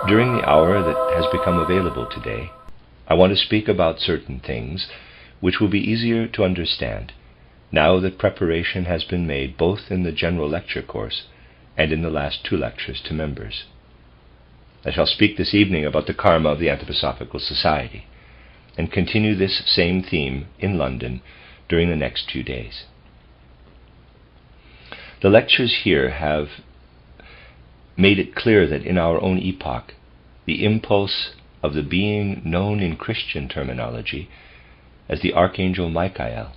During the hour that has become available today, I want to speak about certain things which will be easier to understand now that preparation has been made both in the general lecture course and in the last 2 lectures to members. I shall speak this evening about the karma of the Anthroposophical Society and continue this same theme in London during the next 2 days. The lectures here have made it clear that in our own epoch, the impulse of the being known in Christian terminology as the Archangel Michael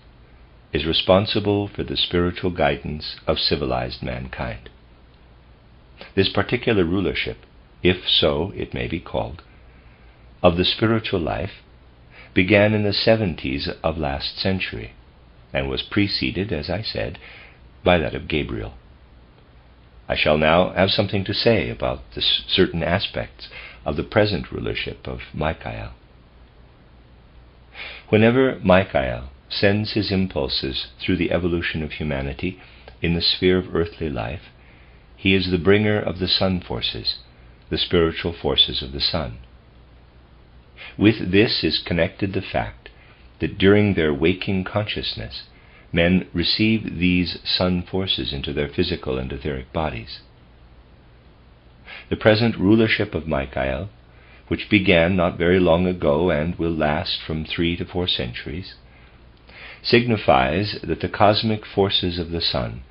is responsible for the spiritual guidance of civilized mankind. This particular rulership, if so it may be called, of the spiritual life began in the 70s of last century and was preceded, as I said, by that of Gabriel. I shall now have something to say about certain aspects of the present rulership of Michael. Whenever Michael sends his impulses through the evolution of humanity in the sphere of earthly life, he is the bringer of the sun forces, the spiritual forces of the sun. With this is connected the fact that during their waking consciousness, men receive these sun forces into their physical and etheric bodies. The present rulership of Michael, which began not very long ago and will last from 3 to 4 centuries, signifies that the cosmic forces of the sun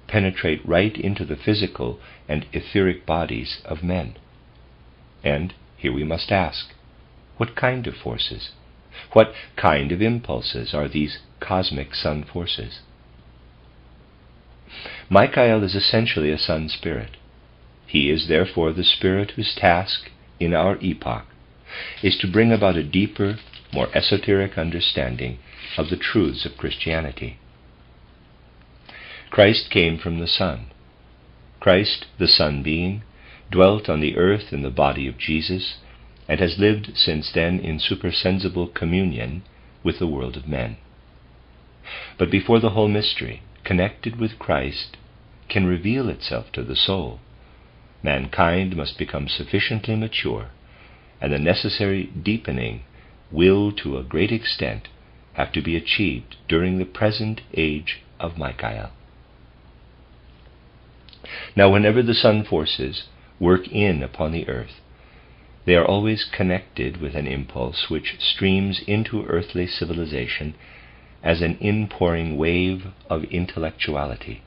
penetrate right into the physical and etheric bodies of men. And here we must ask, what kind of forces? What kind of impulses are these cosmic sun forces? Michael is essentially a sun spirit. He is therefore the spirit whose task in our epoch is to bring about a deeper, more esoteric understanding of the truths of Christianity. Christ came from the sun. Christ, the sun being, dwelt on the earth in the body of Jesus and has lived since then in supersensible communion with the world of men. But before the whole mystery, connected with Christ, can reveal itself to the soul, mankind must become sufficiently mature, and the necessary deepening will to a great extent have to be achieved during the present age of Michael. Now, whenever the sun forces work in upon the earth, they are always connected with an impulse which streams into earthly civilization as an inpouring wave of intellectuality.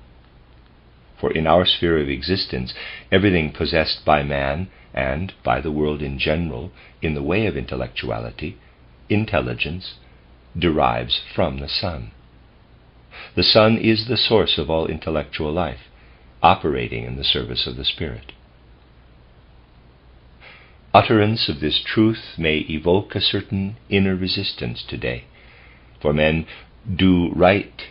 For in our sphere of existence, everything possessed by man and by the world in general in the way of intellectuality, intelligence, derives from the sun. The sun is the source of all intellectual life, operating in the service of the spirit. Utterance of this truth may evoke a certain inner resistance today, for men do right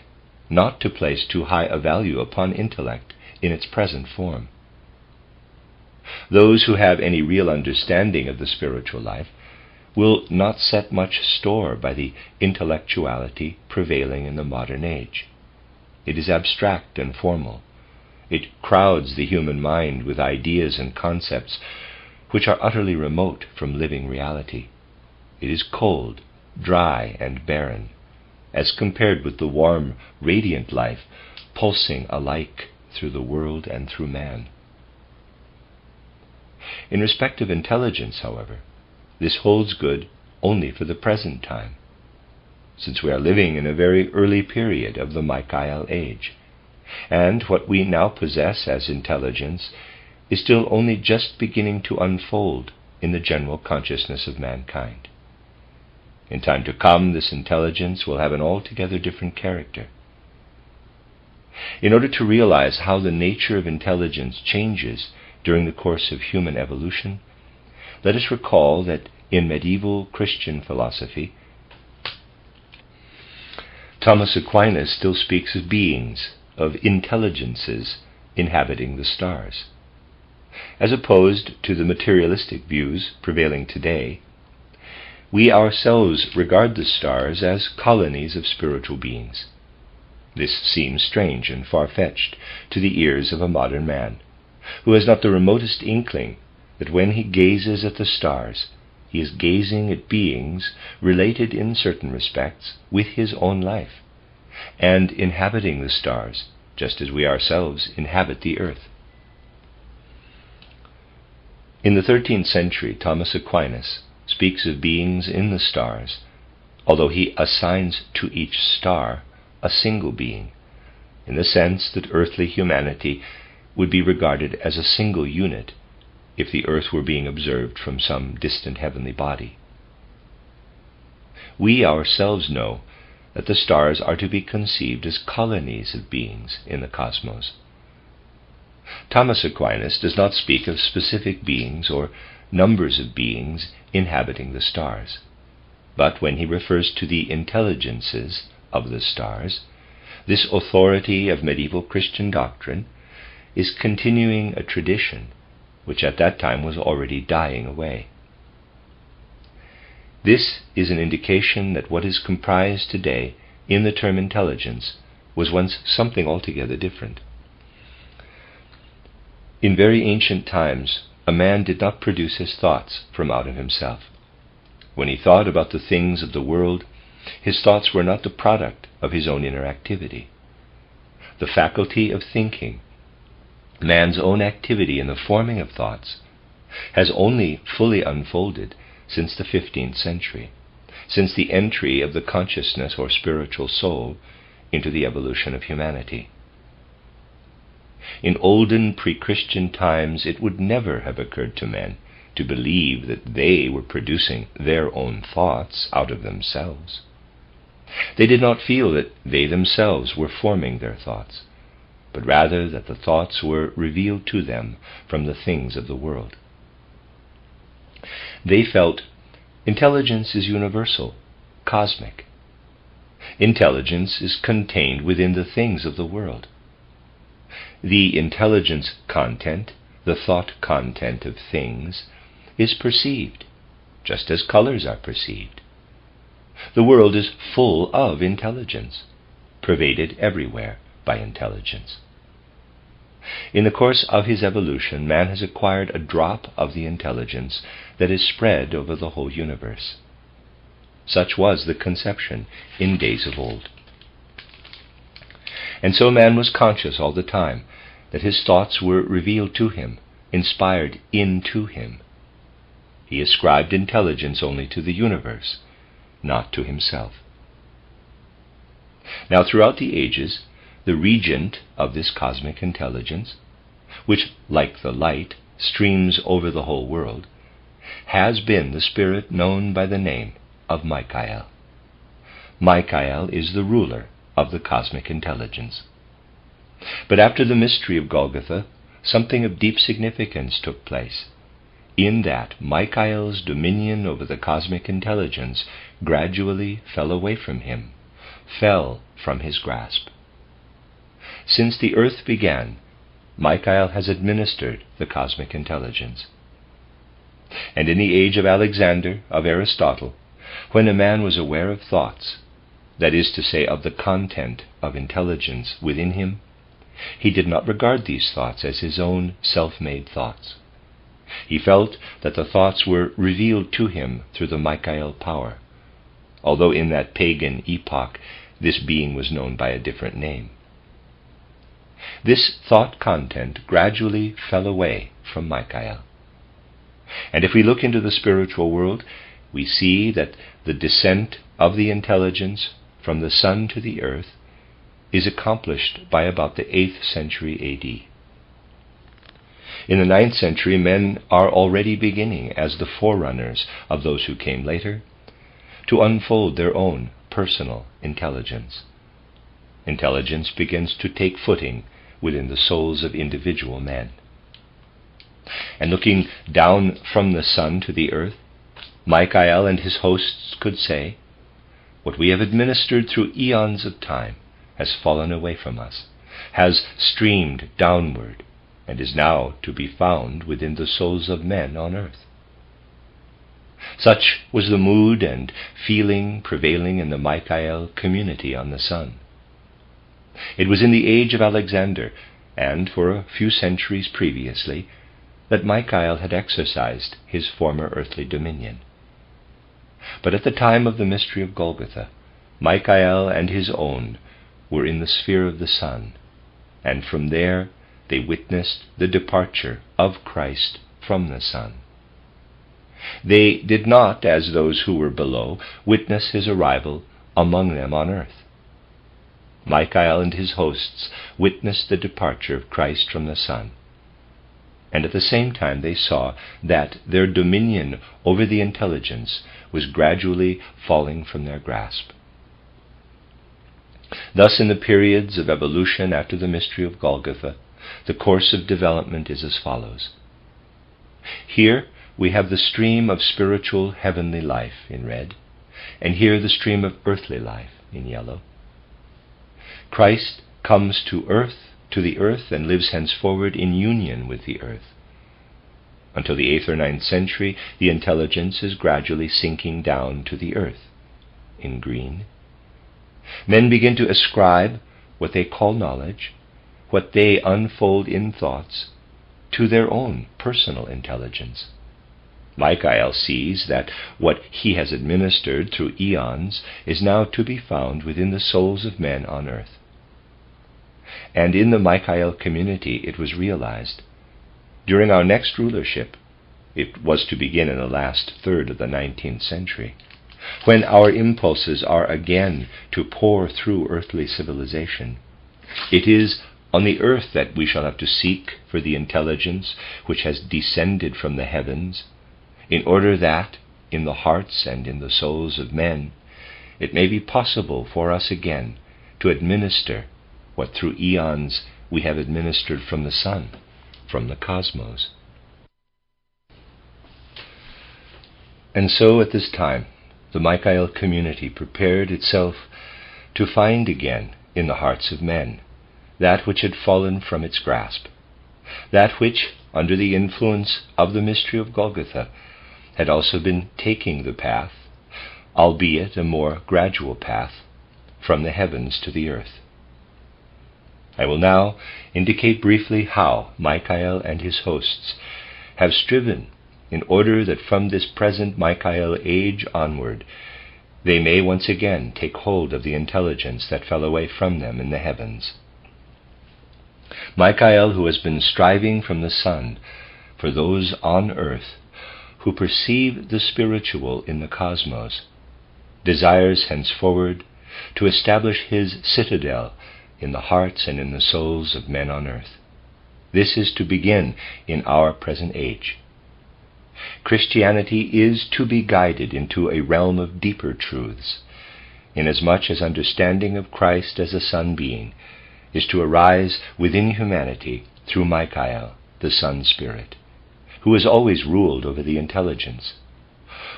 not to place too high a value upon intellect in its present form. Those who have any real understanding of the spiritual life will not set much store by the intellectuality prevailing in the modern age. It is abstract and formal. It crowds the human mind with ideas and concepts which are utterly remote from living reality. It is cold, dry, and barren, as compared with the warm, radiant life pulsing alike through the world and through man. In respect of intelligence, however, this holds good only for the present time, since we are living in a very early period of the Michael age, and what we now possess as intelligence is still only just beginning to unfold in the general consciousness of mankind. In time to come, this intelligence will have an altogether different character. In order to realize how the nature of intelligence changes during the course of human evolution, let us recall that in medieval Christian philosophy, Thomas Aquinas still speaks of beings, of intelligences inhabiting the stars. As opposed to the materialistic views prevailing today, we ourselves regard the stars as colonies of spiritual beings. This seems strange and far-fetched to the ears of a modern man, who has not the remotest inkling that when he gazes at the stars, he is gazing at beings related in certain respects with his own life, and inhabiting the stars, just as we ourselves inhabit the earth. In the 13th century, Thomas Aquinas speaks of beings in the stars, although he assigns to each star a single being, in the sense that earthly humanity would be regarded as a single unit if the earth were being observed from some distant heavenly body. We ourselves know that the stars are to be conceived as colonies of beings in the cosmos. Thomas Aquinas does not speak of specific beings or numbers of beings inhabiting the stars, but when he refers to the intelligences of the stars, this authority of medieval Christian doctrine is continuing a tradition which at that time was already dying away. This is an indication that what is comprised today in the term intelligence was once something altogether different. In very ancient times, a man did not produce his thoughts from out of himself. When he thought about the things of the world, his thoughts were not the product of his own inner activity. The faculty of thinking, man's own activity in the forming of thoughts, has only fully unfolded since the 15th century, since the entry of the consciousness or spiritual soul into the evolution of humanity. In olden pre-Christian times, it would never have occurred to men to believe that they were producing their own thoughts out of themselves. They did not feel that they themselves were forming their thoughts, but rather that the thoughts were revealed to them from the things of the world. They felt intelligence is universal, cosmic. Intelligence is contained within the things of the world. The intelligence content, the thought content of things, is perceived, just as colors are perceived. The world is full of intelligence, pervaded everywhere by intelligence. In the course of his evolution, man has acquired a drop of the intelligence that is spread over the whole universe. Such was the conception in days of old. And so man was conscious all the time that his thoughts were revealed to him, inspired into him. He ascribed intelligence only to the universe, not to himself. Now, throughout the ages, the regent of this cosmic intelligence, which, like the light, streams over the whole world, has been the spirit known by the name of Michael. Michael is the ruler of the cosmic intelligence. But after the mystery of Golgotha, something of deep significance took place, in that Michael's dominion over the cosmic intelligence gradually fell away from him, fell from his grasp. Since the earth began, Michael has administered the cosmic intelligence. And in the age of Alexander, of Aristotle, when a man was aware of thoughts, that is to say, of the content of intelligence within him, he did not regard these thoughts as his own self-made thoughts. He felt that the thoughts were revealed to him through the Michael power, although in that pagan epoch this being was known by a different name. This thought content gradually fell away from Michael. And if we look into the spiritual world, we see that the descent of the intelligence from the sun to the earth is accomplished by about the 8th century A.D. In the 9th century, men are already beginning, as the forerunners of those who came later, to unfold their own personal intelligence. Intelligence begins to take footing within the souls of individual men. And looking down from the sun to the earth, Michael and his hosts could say, "What we have administered through eons of time has fallen away from us, has streamed downward, and is now to be found within the souls of men on earth." Such was the mood and feeling prevailing in the Michael community on the sun. It was in the age of Alexander, and for a few centuries previously, that Michael had exercised his former earthly dominion. But at the time of the mystery of Golgotha, Michael and his own were in the sphere of the sun, and from there they witnessed the departure of Christ from the sun. They did not, as those who were below, witness his arrival among them on earth. Michael and his hosts witnessed the departure of Christ from the sun, and at the same time they saw that their dominion over the intelligence was gradually falling from their grasp. Thus, in the periods of evolution after the mystery of Golgotha, the course of development is as follows. Here we have the stream of spiritual heavenly life in red, and here the stream of earthly life in yellow. Christ comes to the earth, and lives henceforward in union with the earth. Until the 8th or 9th century, the intelligence is gradually sinking down to the earth, in green. Men begin to ascribe what they call knowledge, what they unfold in thoughts, to their own personal intelligence. Michael sees that what he has administered through eons is now to be found within the souls of men on earth. And in the Michael community it was realized. During our next rulership, it was to begin in the last third of the 19th century, when our impulses are again to pour through earthly civilization, it is on the earth that we shall have to seek for the intelligence which has descended from the heavens, in order that, in the hearts and in the souls of men, it may be possible for us again to administer what through eons we have administered from the sun, from the cosmos. And so at this time, the Michael community prepared itself to find again in the hearts of men that which had fallen from its grasp, that which, under the influence of the mystery of Golgotha, had also been taking the path, albeit a more gradual path, from the heavens to the earth. I will now indicate briefly how Michael and his hosts have striven in order that from this present Michael age onward they may once again take hold of the intelligence that fell away from them in the heavens. Michael, who has been striving from the sun for those on earth who perceive the spiritual in the cosmos, desires henceforward to establish his citadel in the hearts and in the souls of men on earth. This is to begin in our present age. Christianity is to be guided into a realm of deeper truths, inasmuch as understanding of Christ as a Son being is to arise within humanity through Michael, the Sun Spirit, who has always ruled over the intelligence,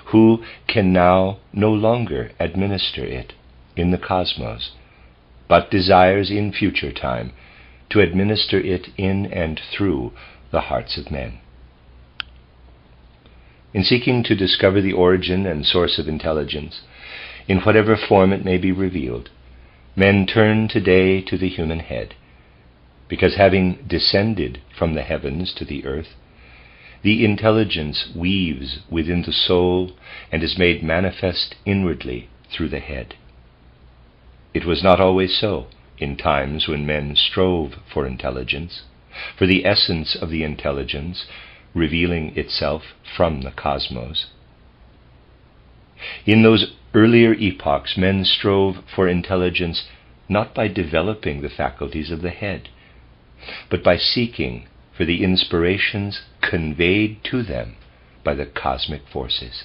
who can now no longer administer it in the cosmos, but desires in future time to administer it in and through the hearts of men. In seeking to discover the origin and source of intelligence, in whatever form it may be revealed, men turn today to the human head, because having descended from the heavens to the earth, the intelligence weaves within the soul and is made manifest inwardly through the head. It was not always so in times when men strove for intelligence, for the essence of the intelligence revealing itself from the cosmos. In those earlier epochs, men strove for intelligence not by developing the faculties of the head, but by seeking for the inspirations conveyed to them by the cosmic forces.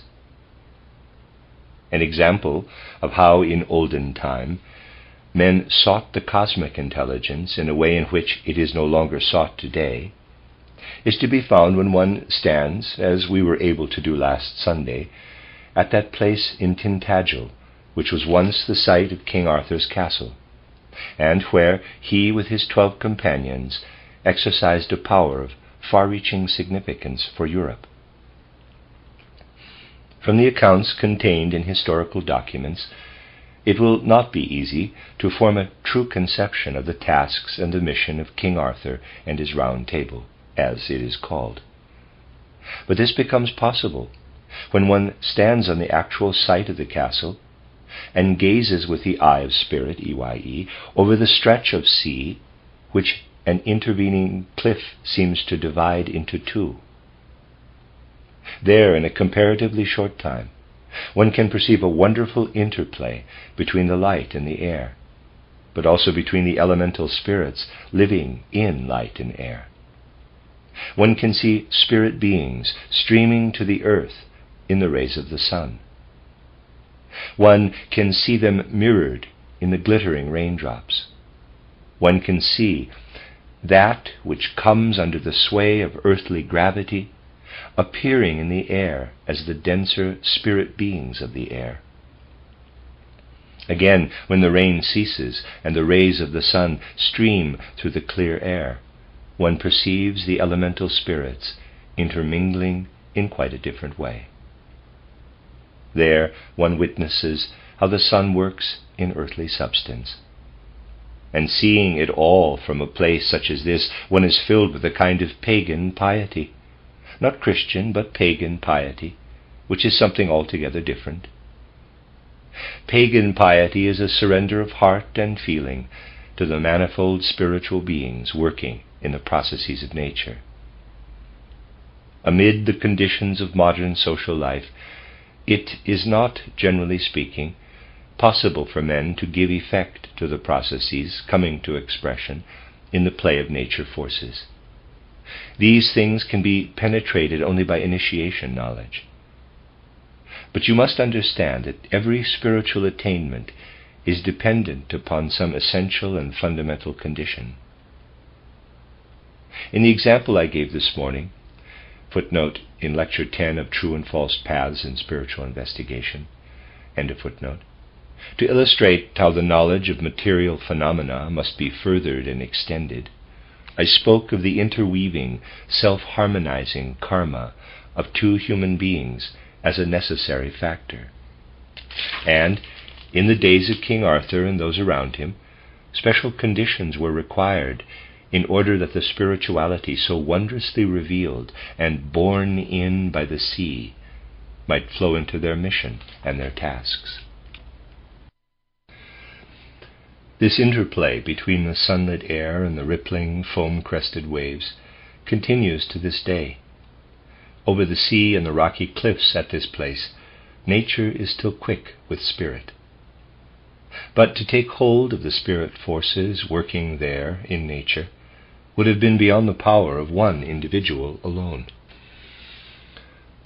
An example of how in olden time men sought the cosmic intelligence in a way in which it is no longer sought today is to be found when one stands, as we were able to do last Sunday, at that place in Tintagel, which was once the site of King Arthur's castle, and where he with his 12 companions exercised a power of far-reaching significance for Europe. From the accounts contained in historical documents, it will not be easy to form a true conception of the tasks and the mission of King Arthur and his Round Table, as it is called. But this becomes possible when one stands on the actual site of the castle and gazes with the eye of spirit, EYE, over the stretch of sea which an intervening cliff seems to divide into two. There, in a comparatively short time, one can perceive a wonderful interplay between the light and the air, but also between the elemental spirits living in light and air. One can see spirit beings streaming to the earth in the rays of the sun. One can see them mirrored in the glittering raindrops. One can see that which comes under the sway of earthly gravity appearing in the air as the denser spirit beings of the air. Again, when the rain ceases and the rays of the sun stream through the clear air, one perceives the elemental spirits intermingling in quite a different way. There one witnesses how the sun works in earthly substance. And seeing it all from a place such as this, one is filled with a kind of pagan piety. Not Christian, but pagan piety, which is something altogether different. Pagan piety is a surrender of heart and feeling to the manifold spiritual beings working in the processes of nature. Amid the conditions of modern social life, it is not, generally speaking, possible for men to give effect to the processes coming to expression in the play of nature forces. These things can be penetrated only by initiation knowledge. But you must understand that every spiritual attainment is dependent upon some essential and fundamental condition. In the example I gave this morning, footnote in Lecture 10 of True and False Paths in Spiritual Investigation, end of footnote, to illustrate how the knowledge of material phenomena must be furthered and extended, I spoke of the interweaving, self-harmonizing karma of two human beings as a necessary factor. And, in the days of King Arthur and those around him, special conditions were required in order that the spirituality so wondrously revealed and borne in by the sea might flow into their mission and their tasks. This interplay between the sunlit air and the rippling, foam-crested waves continues to this day. Over the sea and the rocky cliffs at this place, nature is still quick with spirit. But to take hold of the spirit forces working there in nature would have been beyond the power of one individual alone.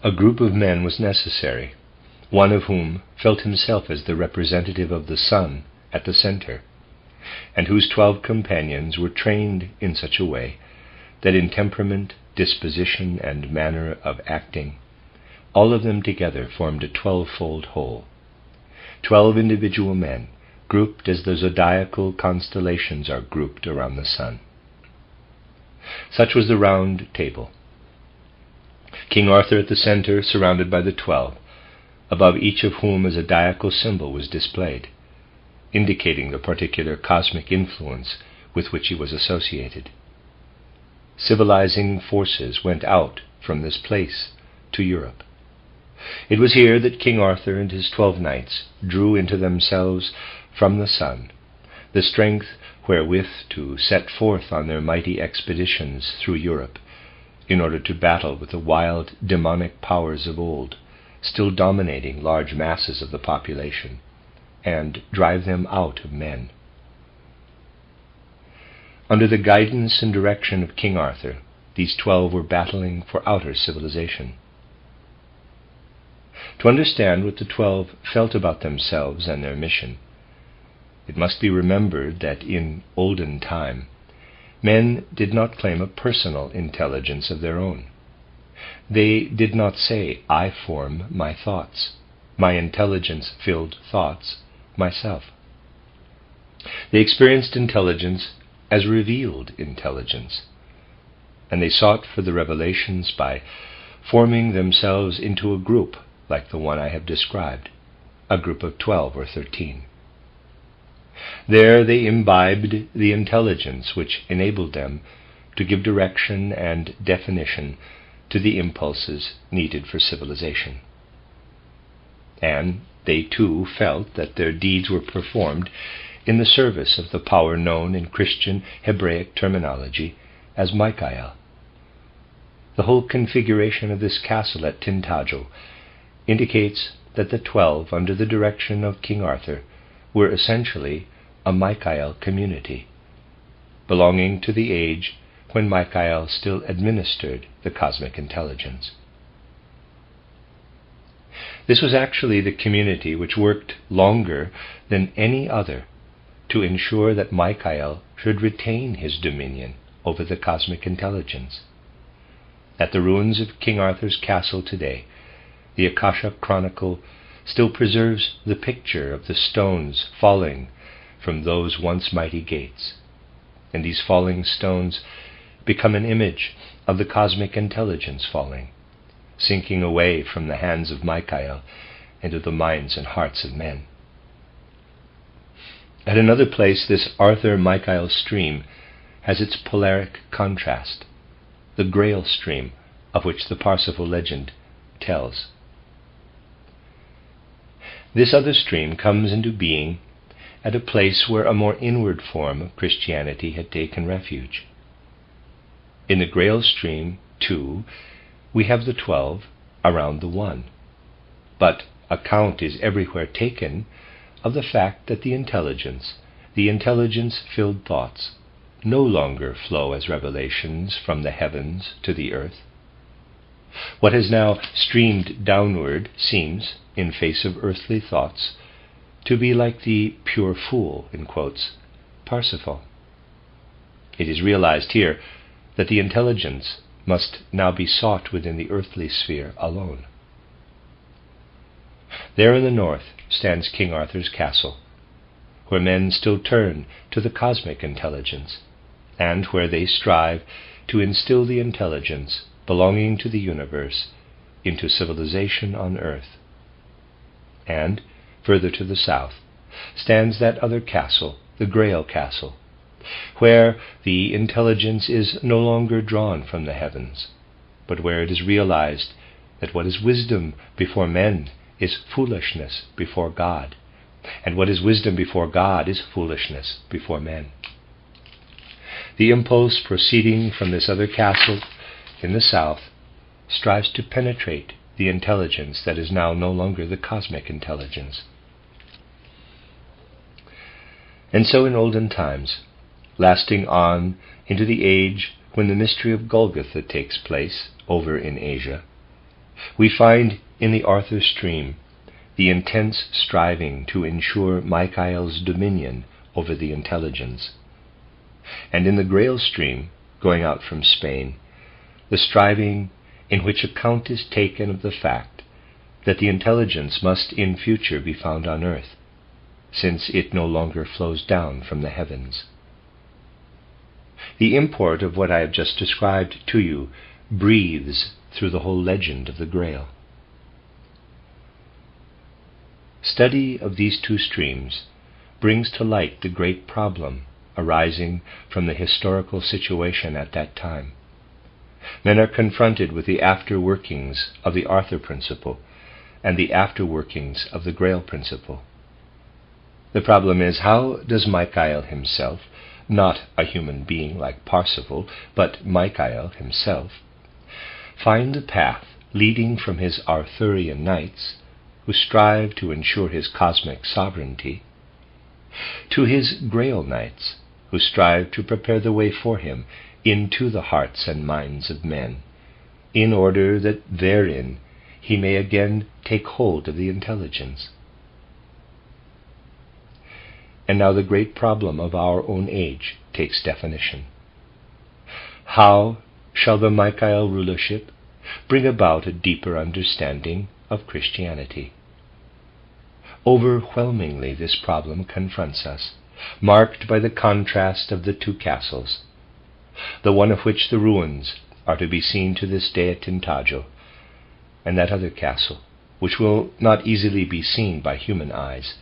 A group of men was necessary, one of whom felt himself as the representative of the sun at the center, and whose 12 companions were trained in such a way that in temperament, disposition, and manner of acting, all of them together formed a 12-fold whole. 12 individual men, grouped as the zodiacal constellations are grouped around the sun. Such was the round table. King Arthur at the center, surrounded by the 12, above each of whom a zodiacal symbol was displayed, indicating the particular cosmic influence with which he was associated. Civilizing forces went out from this place to Europe. It was here that King Arthur and his 12 knights drew into themselves from the sun the strength wherewith to set forth on their mighty expeditions through Europe in order to battle with the wild demonic powers of old, still dominating large masses of the population, and drive them out of men. Under the guidance and direction of King Arthur, these 12 were battling for outer civilization. To understand what the 12 felt about themselves and their mission, it must be remembered that in olden time, men did not claim a personal intelligence of their own. They did not say, "I form my thoughts, my intelligence-filled thoughts, myself." They experienced intelligence as revealed intelligence, and they sought for the revelations by forming themselves into a group like the one I have described, a group of 12 or 13. There they imbibed the intelligence which enabled them to give direction and definition to the impulses needed for civilization. And they too felt that their deeds were performed in the service of the power known in Christian Hebraic terminology as Michael. The whole configuration of this castle at Tintagel indicates that the 12, under the direction of King Arthur, were essentially a Michael community, belonging to the age when Michael still administered the cosmic intelligence. This was actually the community which worked longer than any other to ensure that Michael should retain his dominion over the cosmic intelligence. At the ruins of King Arthur's castle today, the Akasha Chronicle still preserves the picture of the stones falling from those once mighty gates, and these falling stones become an image of the cosmic intelligence falling, sinking away from the hands of Michael into the minds and hearts of men. At another place, this Arthur-Michael stream has its polaric contrast, the Grail stream of which the Parsifal legend tells. This other stream comes into being at a place where a more inward form of Christianity had taken refuge. In the Grail stream, too, we have the 12 around the one, but account is everywhere taken of the fact that the intelligence-filled thoughts, no longer flow as revelations from the heavens to the earth. What has now streamed downward seems, in face of earthly thoughts, to be like the pure fool, in quotes, Parsifal. It is realized here that the intelligence must now be sought within the earthly sphere alone. There in the north stands King Arthur's castle, where men still turn to the cosmic intelligence, and where they strive to instill the intelligence belonging to the universe into civilization on earth. And, further to the south, stands that other castle, the Grail castle, where the intelligence is no longer drawn from the heavens, but where it is realized that what is wisdom before men is foolishness before God, and what is wisdom before God is foolishness before men. The impulse proceeding from this other castle in the south strives to penetrate the intelligence that is now no longer the cosmic intelligence. And so in olden times, lasting on into the age when the mystery of Golgotha takes place over in Asia, we find in the Arthur stream the intense striving to ensure Michael's dominion over the intelligence, and in the Grail stream, going out from Spain, the striving in which account is taken of the fact that the intelligence must in future be found on earth, since it no longer flows down from the heavens. The import of what I have just described to you breathes through the whole legend of the Grail. Study of these two streams brings to light the great problem arising from the historical situation at that time. Men are confronted with the after-workings of the Arthur principle and the after-workings of the Grail principle. The problem is, how does Michael himself, not a human being like Parsifal, but Michael himself, find the path leading from his Arthurian knights, who strive to ensure his cosmic sovereignty, to his Grail knights, who strive to prepare the way for him into the hearts and minds of men, in order that therein he may again take hold of the intelligence. And now the great problem of our own age takes definition. How shall the Michael rulership bring about a deeper understanding of Christianity? Overwhelmingly this problem confronts us, marked by the contrast of the two castles, the one of which the ruins are to be seen to this day at Tintagel, and that other castle, which will not easily be seen by human eyes,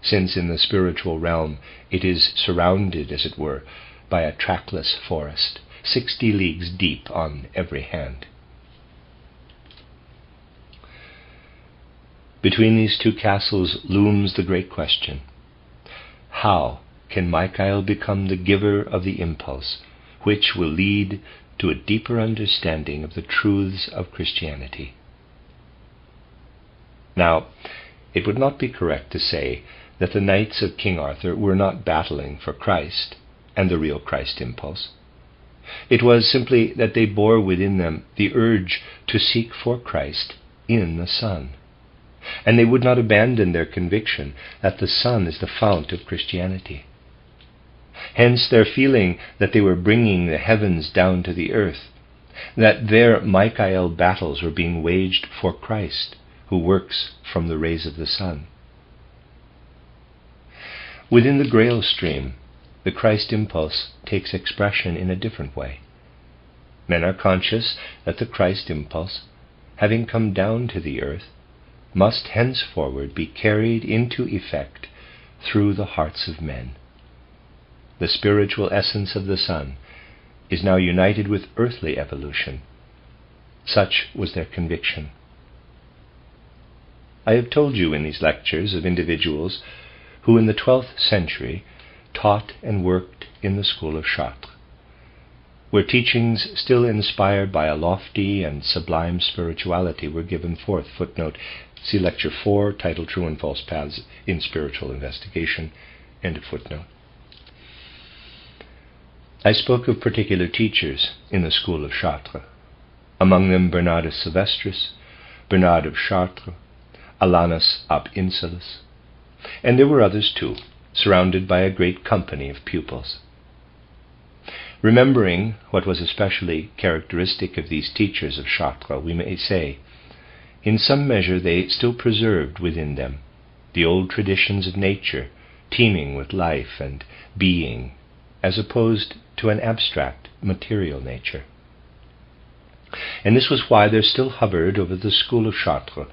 since in the spiritual realm it is surrounded, as it were, by a trackless forest, 60 leagues deep on every hand. Between these two castles looms the great question: how can Michael become the giver of the impulse which will lead to a deeper understanding of the truths of Christianity? Now, it would not be correct to say that the knights of King Arthur were not battling for Christ and the real Christ impulse. It was simply that they bore within them the urge to seek for Christ in the Son, and they would not abandon their conviction that the Son is the fount of Christianity. Hence their feeling that they were bringing the heavens down to the earth, that their Michael battles were being waged for Christ, who works from the rays of the sun. Within the Grail stream, the Christ impulse takes expression in a different way. Men are conscious that the Christ impulse, having come down to the earth, must henceforward be carried into effect through the hearts of men. The spiritual essence of the Son is now united with earthly evolution. Such was their conviction. I have told you in these lectures of individuals who in the 12th century taught and worked in the school of Chartres, where teachings still inspired by a lofty and sublime spirituality were given forth. Footnote, see Lecture 4, titled True and False Paths in Spiritual Investigation, end of footnote. I spoke of particular teachers in the school of Chartres, among them Bernard of Sylvestris, Bernard of Chartres, Alanus ab Insulis, and there were others too, surrounded by a great company of pupils. Remembering what was especially characteristic of these teachers of Chartres, we may say, in some measure they still preserved within them the old traditions of nature, teeming with life and being, as opposed to an abstract material nature. And this was why there still hovered over the school of Chartres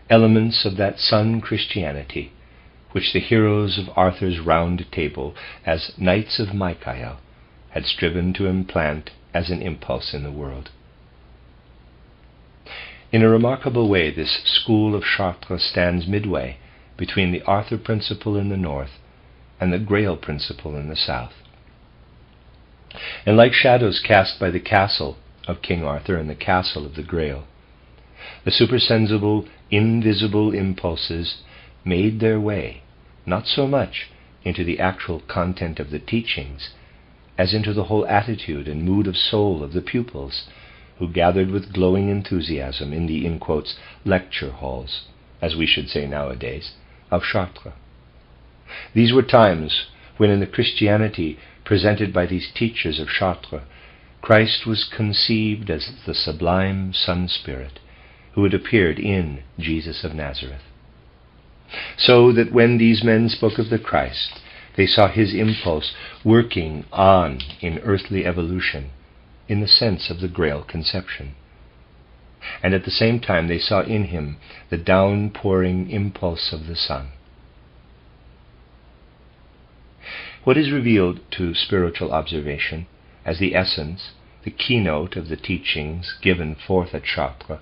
elements of that Sun Christianity which the heroes of Arthur's Round Table, as Knights of Michael, had striven to implant as an impulse in the world. In a remarkable way, this school of Chartres stands midway between the Arthur principle in the north and the Grail principle in the south. And like shadows cast by the castle of King Arthur and the castle of the Grail, the supersensible, invisible impulses made their way, not so much into the actual content of the teachings, as into the whole attitude and mood of soul of the pupils, who gathered with glowing enthusiasm in the, in quotes, lecture halls, as we should say nowadays, of Chartres. These were times when in the Christianity presented by these teachers of Chartres, Christ was conceived as the sublime Sun Spirit, who had appeared in Jesus of Nazareth. So that when these men spoke of the Christ, they saw his impulse working on in earthly evolution, in the sense of the Grail conception. And at the same time they saw in him the downpouring impulse of the sun. What is revealed to spiritual observation as the essence, the keynote of the teachings given forth at Chartres,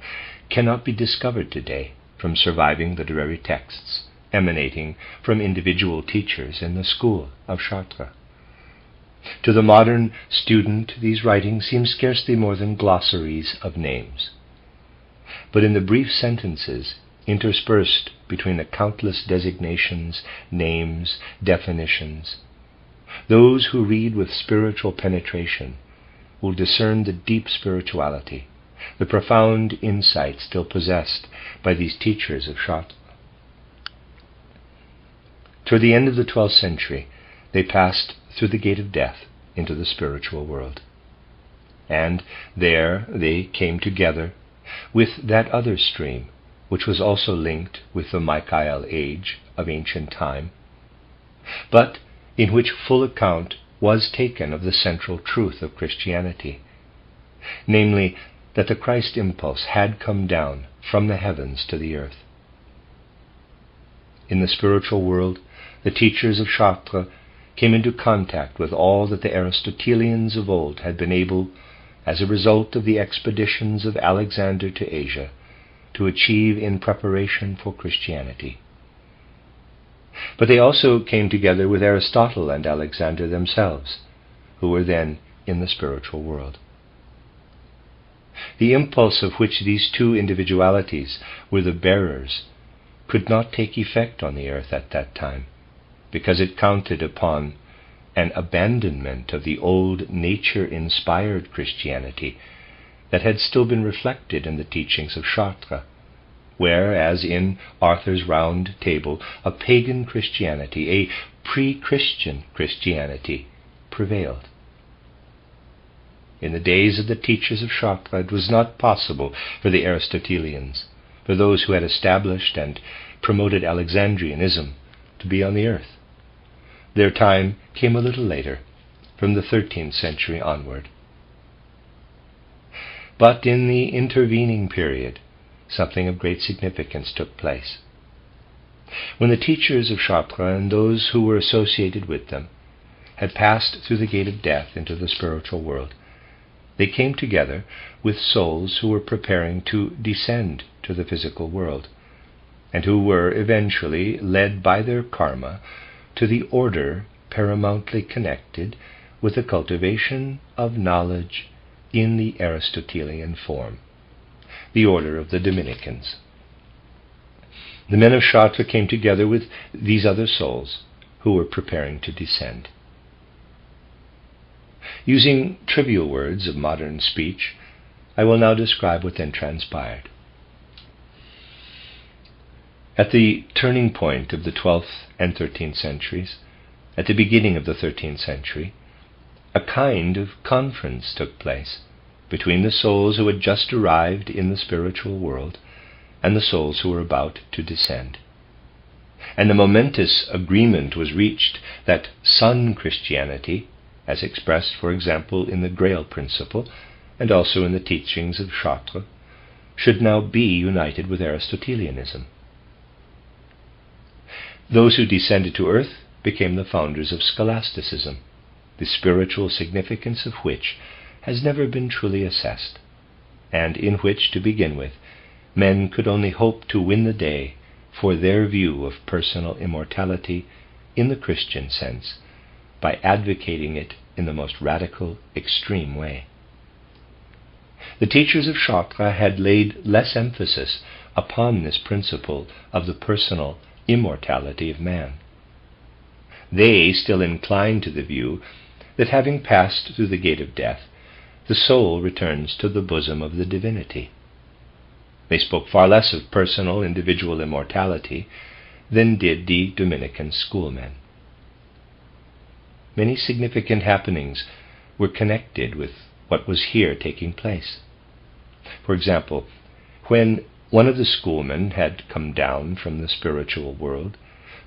cannot be discovered today from surviving literary texts emanating from individual teachers in the school of Chartres. To the modern student, these writings seem scarcely more than glossaries of names. But in the brief sentences interspersed between the countless designations, names, definitions, those who read with spiritual penetration will discern the deep spirituality, the profound insight still possessed by these teachers of Chartres. Toward the end of the 12th century, they passed through the gate of death into the spiritual world. And there they came together with that other stream, which was also linked with the Michael age of ancient time, but in which full account was taken of the central truth of Christianity, namely, that the Christ impulse had come down from the heavens to the earth. In the spiritual world, the teachers of Chartres came into contact with all that the Aristotelians of old had been able, as a result of the expeditions of Alexander to Asia, to achieve in preparation for Christianity. But they also came together with Aristotle and Alexander themselves, who were then in the spiritual world. The impulse of which these two individualities were the bearers could not take effect on the earth at that time, because it counted upon an abandonment of the old nature-inspired Christianity that had still been reflected in the teachings of Chartres, where, as in Arthur's Round Table, a pagan Christianity, a pre-Christian Christianity, prevailed. In the days of the teachers of Chartres, it was not possible for the Aristotelians, for those who had established and promoted Alexandrianism, to be on the earth. Their time came a little later, from the 13th century onward. But in the intervening period, something of great significance took place. When the teachers of Chartres and those who were associated with them had passed through the gate of death into the spiritual world, they came together with souls who were preparing to descend to the physical world, and who were eventually led by their karma to the order paramountly connected with the cultivation of knowledge in the Aristotelian form, the order of the Dominicans. The men of Chartres came together with these other souls who were preparing to descend. Using trivial words of modern speech, I will now describe what then transpired. At the turning point of the 12th and 13th centuries, at the beginning of the 13th century, a kind of conference took place between the souls who had just arrived in the spiritual world and the souls who were about to descend. And the momentous agreement was reached that Sun Christianity, as expressed, for example, in the Grail principle and also in the teachings of Chartres, should now be united with Aristotelianism. Those who descended to earth became the founders of scholasticism, the spiritual significance of which has never been truly assessed, and in which, to begin with, men could only hope to win the day for their view of personal immortality in the Christian sense, by advocating it in the most radical, extreme way. The teachers of Chartres had laid less emphasis upon this principle of the personal immortality of man. They still inclined to the view that having passed through the gate of death, the soul returns to the bosom of the divinity. They spoke far less of personal, individual immortality than did the Dominican schoolmen. Many significant happenings were connected with what was here taking place. For example, when one of the schoolmen had come down from the spiritual world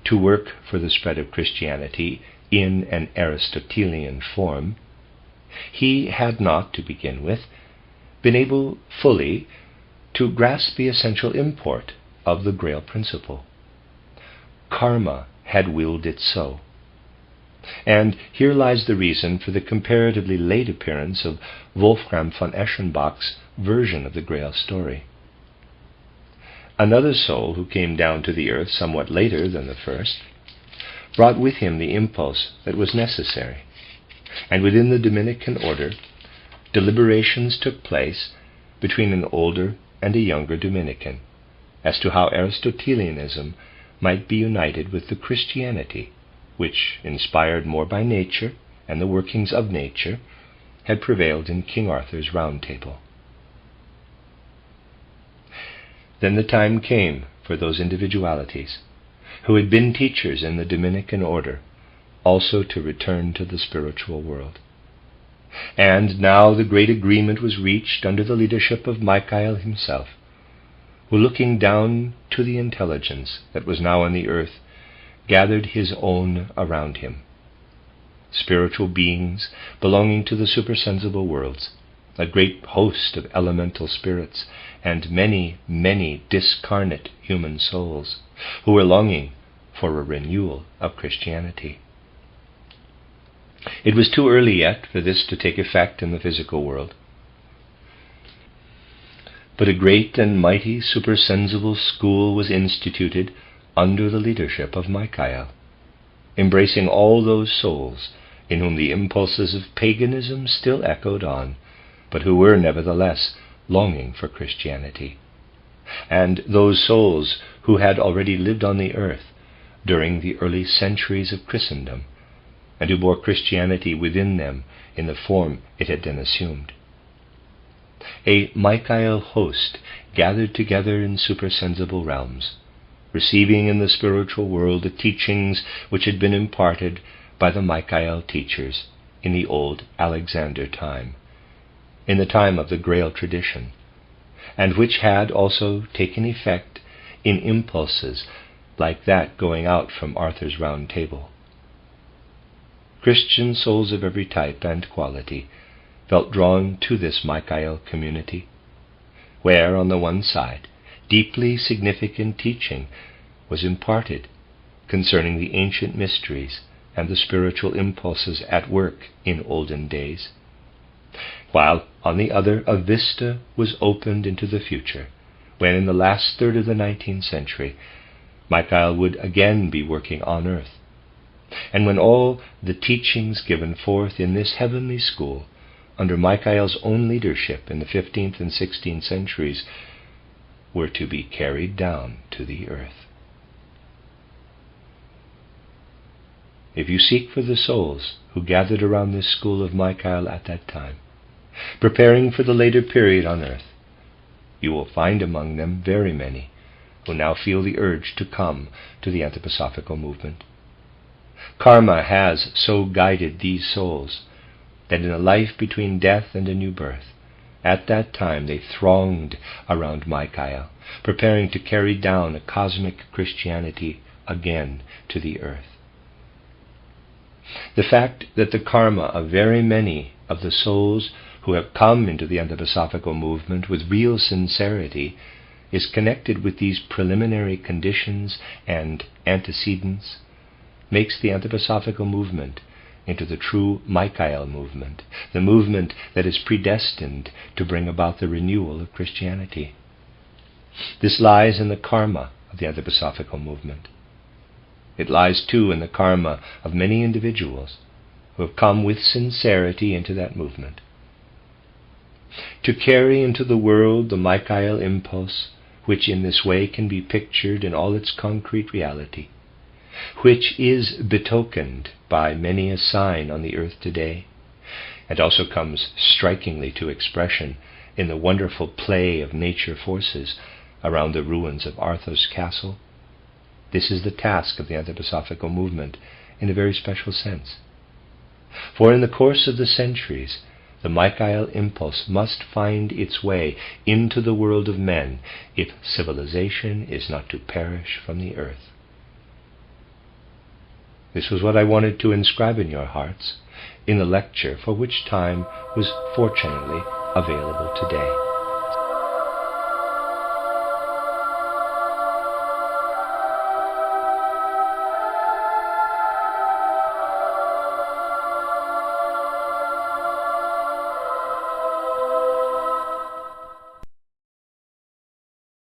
to work for the spread of Christianity in an Aristotelian form, he had not, to begin with, been able fully to grasp the essential import of the Grail principle. Karma had willed it so. And here lies the reason for the comparatively late appearance of Wolfram von Eschenbach's version of the Grail story. Another soul who came down to the earth somewhat later than the first brought with him the impulse that was necessary, and within the Dominican order, deliberations took place between an older and a younger Dominican as to how Aristotelianism might be united with the Christianity which, inspired more by nature and the workings of nature, had prevailed in King Arthur's Round Table. Then the time came for those individualities who had been teachers in the Dominican order also to return to the spiritual world. And now the great agreement was reached under the leadership of Michael himself, who, looking down to the intelligence that was now on the earth, gathered his own around him, spiritual beings belonging to the supersensible worlds, a great host of elemental spirits, and many, many discarnate human souls who were longing for a renewal of Christianity. It was too early yet for this to take effect in the physical world, But a great and mighty supersensible school was instituted under the leadership of Michael, embracing all those souls in whom the impulses of paganism still echoed on, but who were nevertheless longing for Christianity, and those souls who had already lived on the earth during the early centuries of Christendom, and who bore Christianity within them in the form it had then assumed. A Michael host gathered together in supersensible realms, receiving in the spiritual world the teachings which had been imparted by the Michael teachers in the old Alexander time, in the time of the Grail tradition, and which had also taken effect in impulses like that going out from Arthur's Round Table. Christian souls of every type and quality felt drawn to this Michael community, where, on the one side, deeply significant teaching was imparted concerning the ancient mysteries and the spiritual impulses at work in olden days, while, on the other, a vista was opened into the future, when in the last third of the 19th century, Michael would again be working on earth, and when all the teachings given forth in this heavenly school, under Michael's own leadership in the 15th and 16th centuries, were to be carried down to the earth. If you seek for the souls who gathered around this school of Michael at that time, preparing for the later period on earth, you will find among them very many who now feel the urge to come to the Anthroposophical movement. Karma has so guided these souls that in a life between death and a new birth, at that time they thronged around Michael, preparing to carry down a cosmic Christianity again to the earth. The fact that the karma of very many of the souls who have come into the Anthroposophical movement with real sincerity is connected with these preliminary conditions and antecedents makes the Anthroposophical movement into the true Michael movement, the movement that is predestined to bring about the renewal of Christianity. This lies in the karma of the Anthroposophical movement. It lies too in the karma of many individuals who have come with sincerity into that movement. To carry into the world the Michael impulse, which in this way can be pictured in all its concrete reality, which is betokened by many a sign on the earth today, and also comes strikingly to expression in the wonderful play of nature forces around the ruins of Arthur's castle. This is the task of the Anthroposophical movement in a very special sense. For in the course of the centuries, the Michael impulse must find its way into the world of men if civilization is not to perish from the earth. This was what I wanted to inscribe in your hearts in the lecture, for which time was fortunately available today.